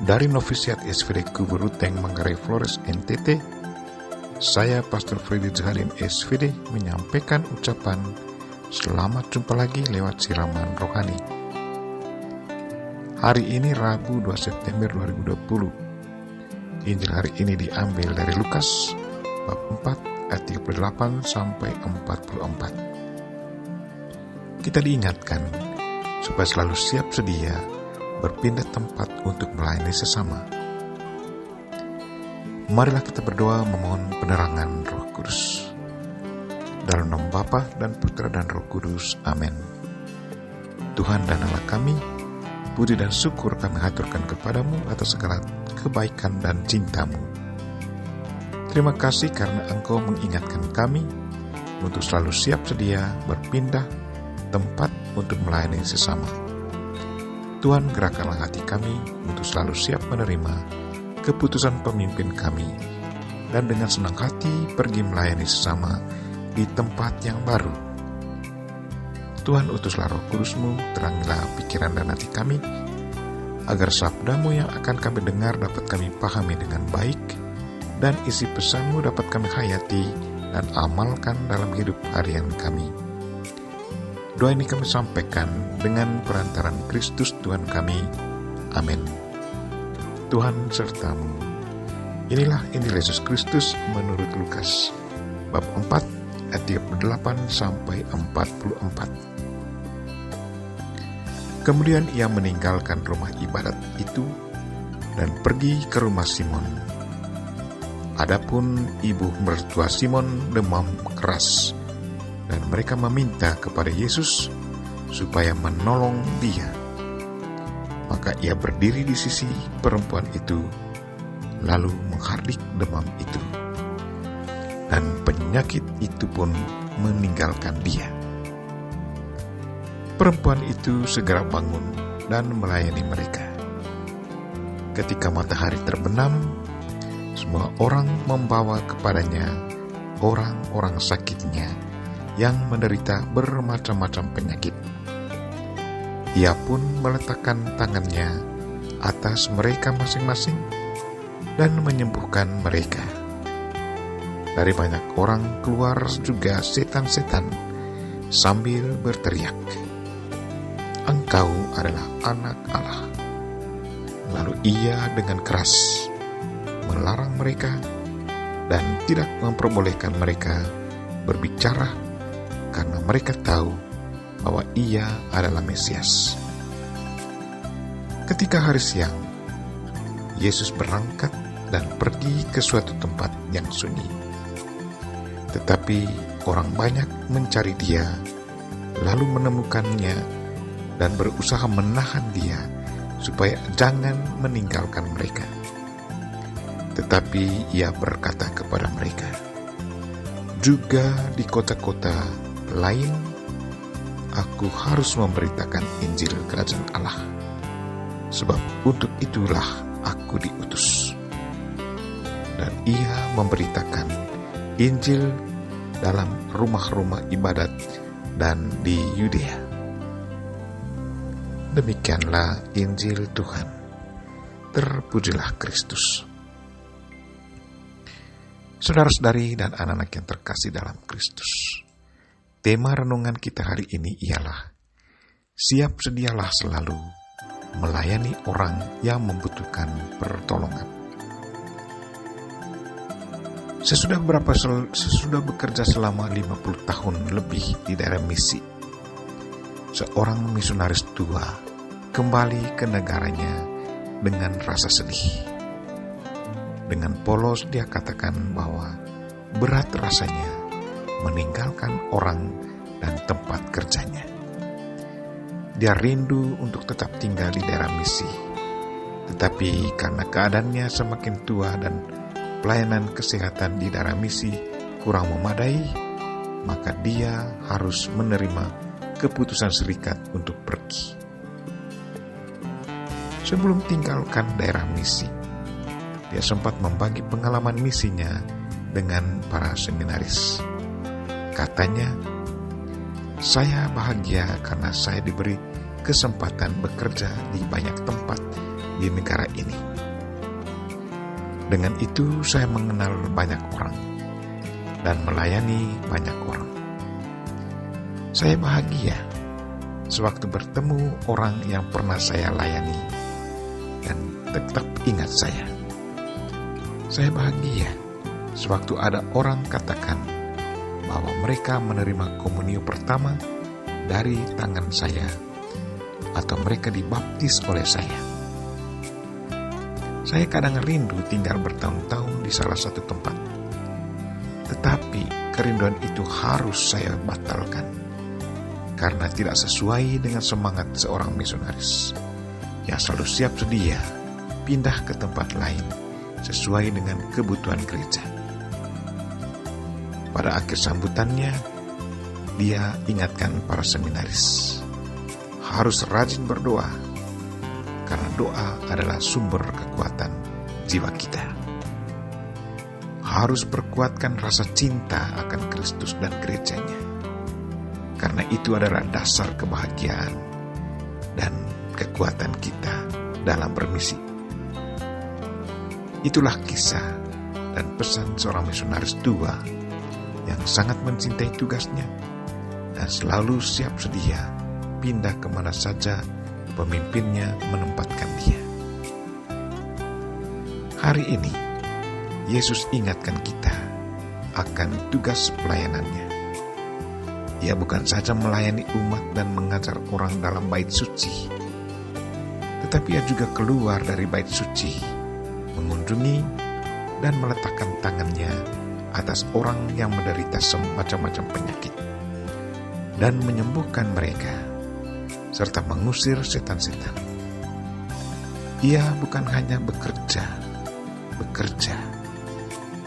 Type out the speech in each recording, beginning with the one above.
Dari Novisiat SVD Kuburuteng, Manggarai Flores, NTT, saya Pastor Freddy Zaharin SVD menyampaikan ucapan selamat jumpa lagi lewat siraman rohani. Hari ini Rabu 2 September 2020. Injil hari ini diambil dari Lukas bab 4 ayat 38 sampai 44. Kita diingatkan supaya selalu siap sedia berpindah tempat untuk melayani sesama. Marilah kita berdoa memohon penerangan Roh Kudus. Dalam nama Bapa dan Putra dan Roh Kudus. Amin. Tuhan dan Allah kami, puji dan syukur kami haturkan kepadamu atas segala kebaikan dan cintamu. Terima kasih karena Engkau mengingatkan kami untuk selalu siap sedia berpindah tempat untuk melayani sesama. Tuhan, gerakkanlah hati kami untuk selalu siap menerima keputusan pemimpin kami dan dengan senang hati pergi melayani sesama di tempat yang baru. Tuhan, utuslah Roh Kudus-Mu, terangilah pikiran dan hati kami, agar sabda-Mu yang akan kami dengar dapat kami pahami dengan baik, dan isi pesan-Mu dapat kami hayati dan amalkan dalam hidup harian kami. Doa ini kami sampaikan dengan perantaran Kristus Tuhan kami. Amin. Tuhan sertamu. Inilah Injil Yesus Kristus menurut Lukas bab 4 ayat 38 sampai 44. Kemudian ia meninggalkan rumah ibadat itu dan pergi ke rumah Simon. Adapun ibu mertua Simon demam keras, dan mereka meminta kepada Yesus supaya menolong dia. Maka ia berdiri di sisi perempuan itu, lalu menghardik demam itu, dan penyakit itu pun meninggalkan dia. Perempuan itu segera bangun dan melayani mereka. Ketika matahari terbenam, semua orang membawa kepadanya orang-orang sakitnya yang menderita bermacam-macam penyakit. Ia pun meletakkan tangannya atas mereka masing-masing dan menyembuhkan mereka. Dari banyak orang keluar juga setan-setan sambil berteriak, "Engkau adalah Anak Allah." Lalu ia dengan keras melarang mereka dan tidak memperbolehkan mereka berbicara, karena mereka tahu bahwa ia adalah Mesias. Ketika hari siang, Yesus berangkat dan pergi ke suatu tempat yang sunyi. Tetapi orang banyak mencari dia, lalu menemukannya dan berusaha menahan dia supaya jangan meninggalkan mereka. Tetapi ia berkata kepada mereka, "Juga di kota-kota lain, aku harus memberitakan Injil Kerajaan Allah, sebab untuk itulah aku diutus." Dan ia memberitakan Injil dalam rumah-rumah ibadat dan di Yudea. Demikianlah Injil Tuhan. Terpujilah Kristus. Saudara-saudari dan anak-anak yang terkasih dalam Kristus, tema renungan kita hari ini ialah siap sedialah selalu melayani orang yang membutuhkan pertolongan. Sesudah bekerja selama 50 tahun lebih di daerah misi, seorang misionaris tua kembali ke negaranya dengan rasa sedih. Dengan polos dia katakan bahwa berat rasanya meninggalkan orang dan tempat kerjanya. Dia rindu untuk tetap tinggal di daerah misi, tetapi karena keadaannya semakin tua dan pelayanan kesehatan di daerah misi kurang memadai, maka dia harus menerima keputusan serikat untuk pergi. Sebelum tinggalkan daerah misi, dia sempat membagi pengalaman misinya dengan para seminaris. Katanya, "Saya bahagia karena saya diberi kesempatan bekerja di banyak tempat di negara ini. Dengan itu saya mengenal banyak orang dan melayani banyak orang. Saya bahagia sewaktu bertemu orang yang pernah saya layani dan tetap ingat saya. Saya bahagia sewaktu ada orang katakan bahwa mereka menerima komunio pertama dari tangan saya atau mereka dibaptis oleh saya. Saya kadang rindu tinggal bertahun-tahun di salah satu tempat, tetapi kerinduan itu harus saya batalkan karena tidak sesuai dengan semangat seorang misionaris yang selalu siap sedia pindah ke tempat lain sesuai dengan kebutuhan gereja. Pada akhir sambutannya, dia ingatkan para seminaris harus rajin berdoa, karena doa adalah sumber kekuatan jiwa kita. Harus perkuatkan rasa cinta akan Kristus dan gerejanya, karena itu adalah dasar kebahagiaan dan kekuatan kita dalam bermisi. Itulah kisah dan pesan seorang misionaris tua yang sangat mencintai tugasnya dan selalu siap sedia pindah kemana saja pemimpinnya menempatkan dia. Hari ini, Yesus ingatkan kita akan tugas pelayanannya. Ia bukan saja melayani umat dan mengajar orang dalam bait suci, tetapi ia juga keluar dari bait suci, mengunjungi dan meletakkan tangannya atas orang yang menderita semacam-macam penyakit dan menyembuhkan mereka, serta mengusir setan-setan. Ia bukan hanya bekerja,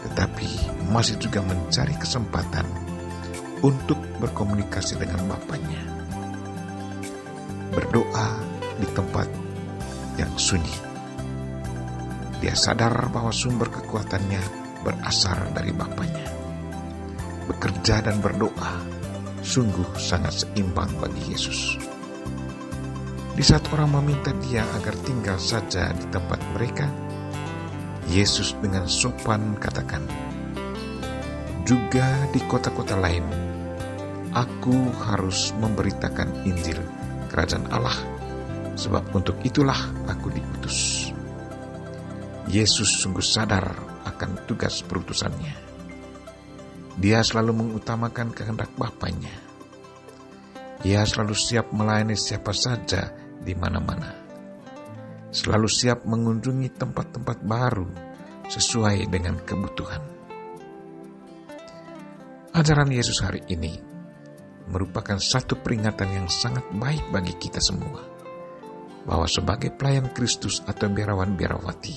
tetapi masih juga mencari kesempatan untuk berkomunikasi dengan Bapaknya. Berdoa di tempat yang sunyi. Dia sadar bahwa sumber kekuatannya berasal dari Bapaknya. Bekerja dan berdoa sungguh sangat seimbang bagi Yesus. Di saat orang meminta dia agar tinggal saja di tempat mereka, Yesus dengan sopan katakan, juga di kota-kota lain, aku harus memberitakan Injil Kerajaan Allah, sebab untuk itulah aku diutus. Yesus sungguh sadar akan tugas perutusannya. Dia selalu mengutamakan kehendak Bapaknya. Ia selalu siap melayani siapa saja di mana-mana. Selalu siap mengunjungi tempat-tempat baru sesuai dengan kebutuhan. Ajaran Yesus hari ini merupakan satu peringatan yang sangat baik bagi kita semua, bahwa sebagai pelayan Kristus atau biarawan-biarawati,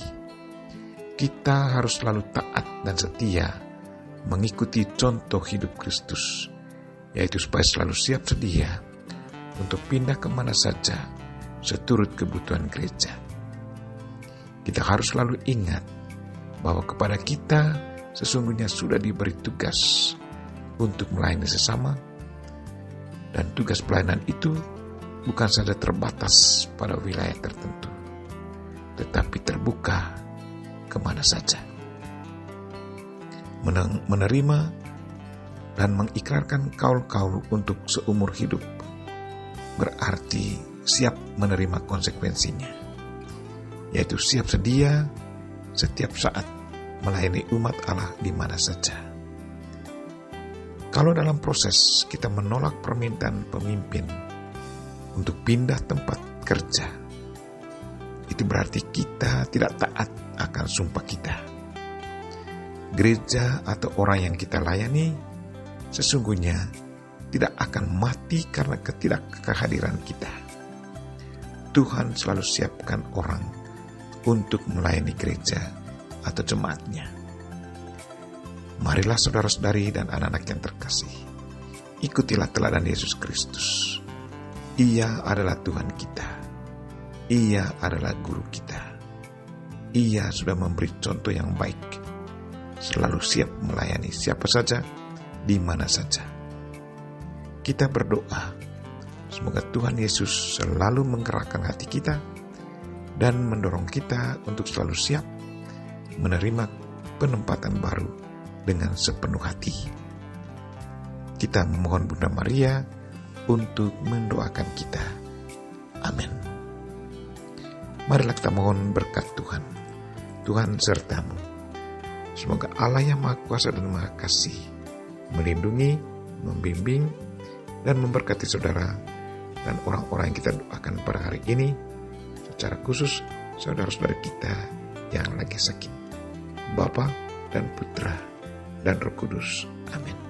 kita harus selalu taat dan setia mengikuti contoh hidup Kristus, yaitu supaya selalu siap sedia untuk pindah kemana saja seturut kebutuhan gereja. Kita harus selalu ingat bahwa kepada kita sesungguhnya sudah diberi tugas untuk melayani sesama, dan tugas pelayanan itu bukan saja terbatas pada wilayah tertentu, tetapi terbuka kemana saja. Menerima dan mengikrarkan kaul-kaul untuk seumur hidup berarti siap menerima konsekuensinya, yaitu siap sedia setiap saat melayani umat Allah di mana saja. Kalau dalam proses kita menolak permintaan pemimpin untuk pindah tempat kerja, itu berarti kita tidak taat akan sumpah kita. Gereja atau orang yang kita layani sesungguhnya tidak akan mati karena ketidakkehadiran kita. Tuhan selalu siapkan orang untuk melayani gereja atau jemaatnya. Marilah saudara-saudari dan anak-anak yang terkasih, ikutilah teladan Yesus Kristus. Ia adalah Tuhan kita. Ia adalah guru kita. Ia sudah memberi contoh yang baik, selalu siap melayani siapa saja, di mana saja. Kita berdoa, semoga Tuhan Yesus selalu menggerakkan hati kita dan mendorong kita untuk selalu siap menerima penempatan baru dengan sepenuh hati. Kita memohon Bunda Maria untuk mendoakan kita. Amin. Marilah kita mohon berkat Tuhan. Tuhan sertamu. Semoga Allah yang Maha Kuasa dan Maha Kasih melindungi, membimbing, dan memberkati saudara dan orang-orang yang kita doakan pada hari ini, secara khusus saudara-saudara kita yang lagi sakit. Bapa dan Putra dan Roh Kudus. Amin.